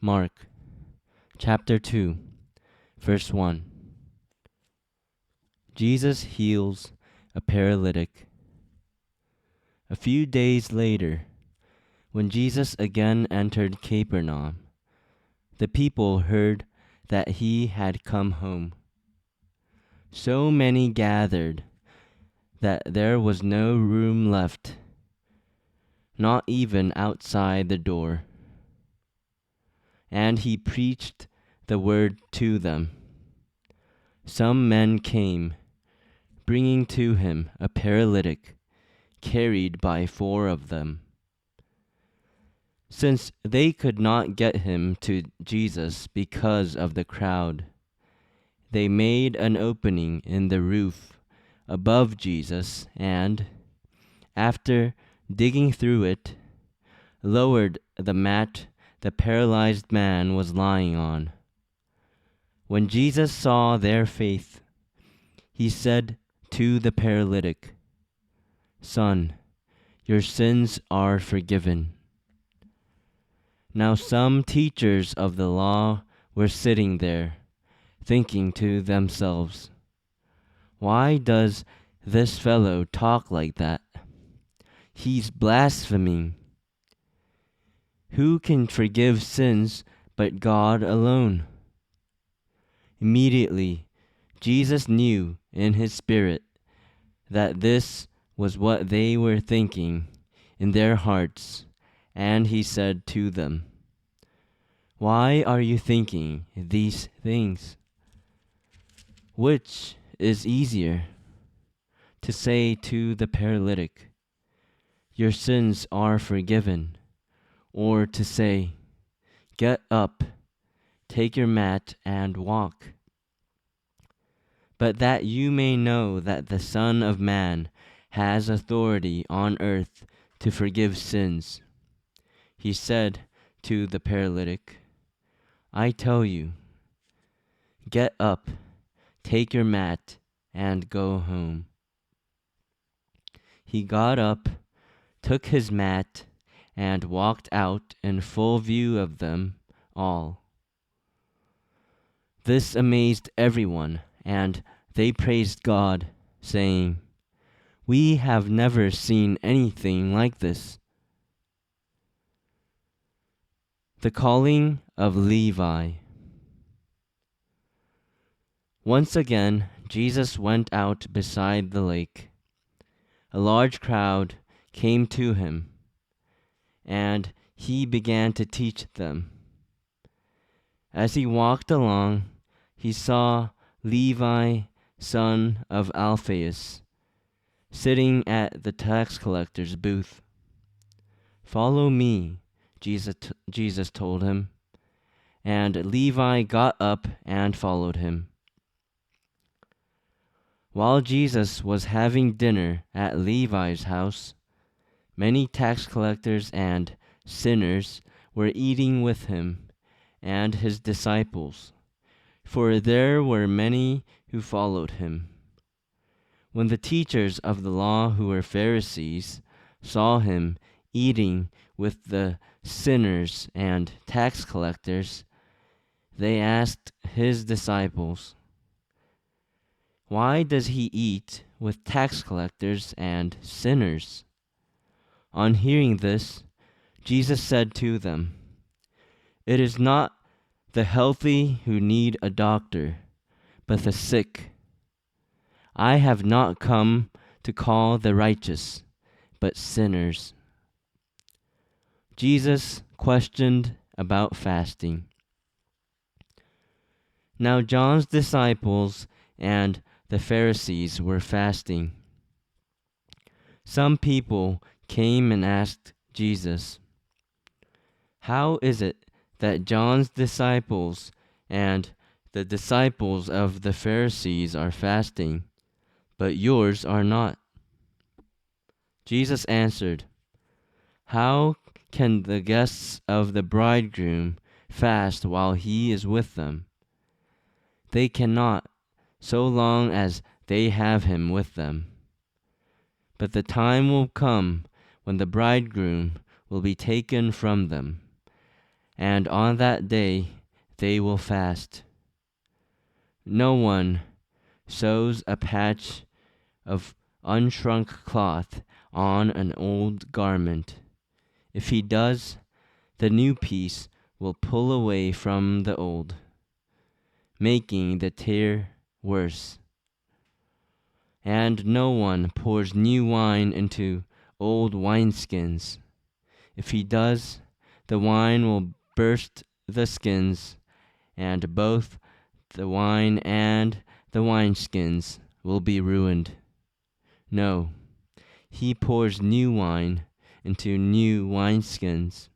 Mark chapter 2, verse 1. Jesus heals a paralytic. A few days later, when Jesus again entered Capernaum, the people heard that he had come home. So many gathered that there was no room left, not even outside the door. And he preached the word to them. Some men came, bringing to him a paralytic, carried by 4 of them. Since they could not get him to Jesus because of the crowd, they made an opening in the roof above Jesus and, after digging through it, lowered the mat the paralyzed man was lying on. When Jesus saw their faith, he said to the paralytic, "Son, your sins are forgiven." Now some teachers of the law were sitting there, thinking to themselves, "Why does this fellow talk like that? He's blaspheming. Who can forgive sins but God alone?" Immediately, Jesus knew in his spirit that this was what they were thinking in their hearts, and he said to them, "Why are you thinking these things? Which is easier, to say to the paralytic, 'Your sins are forgiven,' or to say, 'Get up, take your mat and walk'? But that you may know that the Son of Man has authority on earth to forgive sins," he said to the paralytic, "I tell you, get up, take your mat, and go home." He got up, took his mat, and walked out in full view of them all. This amazed everyone, and they praised God, saying, "We have never seen anything like this." The calling of Levi. Once again, Jesus went out beside the lake. A large crowd came to him, and he began to teach them. As he walked along, he saw Levi, son of Alphaeus, sitting at the tax collector's booth. "Follow me," Jesus told him, and Levi got up and followed him. While Jesus was having dinner at Levi's house, many tax collectors and sinners were eating with him and his disciples, for there were many who followed him. When the teachers of the law, who were Pharisees, saw him eating with the sinners and tax collectors, they asked his disciples, "Why does he eat with tax collectors and sinners?" On hearing this, Jesus said to them, "It is not the healthy who need a doctor, but the sick. I have not come to call the righteous, but sinners." Jesus questioned about fasting. Now John's disciples and the Pharisees were fasting. Some people came and asked Jesus, "How is it that John's disciples and the disciples of the Pharisees are fasting, but yours are not?" Jesus answered, "How can the guests of the bridegroom fast while he is with them? They cannot, so long as they have him with them. But the time will come when the bridegroom will be taken from them, and on that day they will fast. No one sews a patch of unshrunk cloth on an old garment. If he does, the new piece will pull away from the old, making the tear worse. And no one pours new wine into old wineskins. If he does, the wine will burst the skins, and both the wine and the wineskins will be ruined. No, he pours new wine into new wineskins.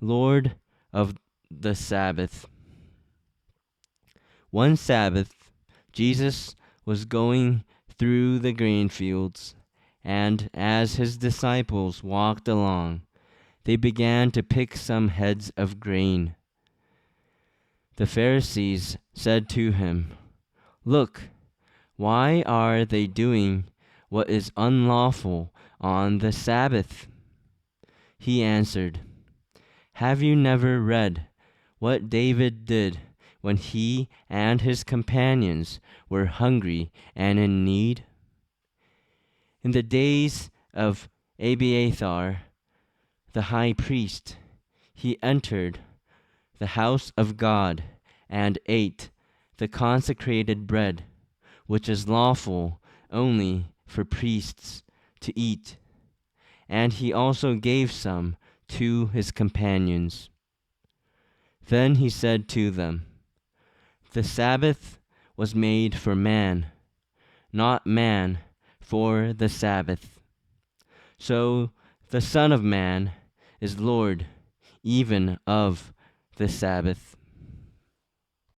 Lord of the Sabbath. One Sabbath, Jesus was going through the grain fields, and as his disciples walked along, they began to pick some heads of grain. The Pharisees said to him, "Look, why are they doing what is unlawful on the Sabbath?" He answered, "Have you never read what David did when he and his companions were hungry and in need? In the days of Abiathar, the high priest, he entered the house of God and ate the consecrated bread, which is lawful only for priests to eat, and he also gave some to his companions." Then he said to them, "The Sabbath was made for man, not man for the Sabbath. So the Son of Man is Lord even of the Sabbath."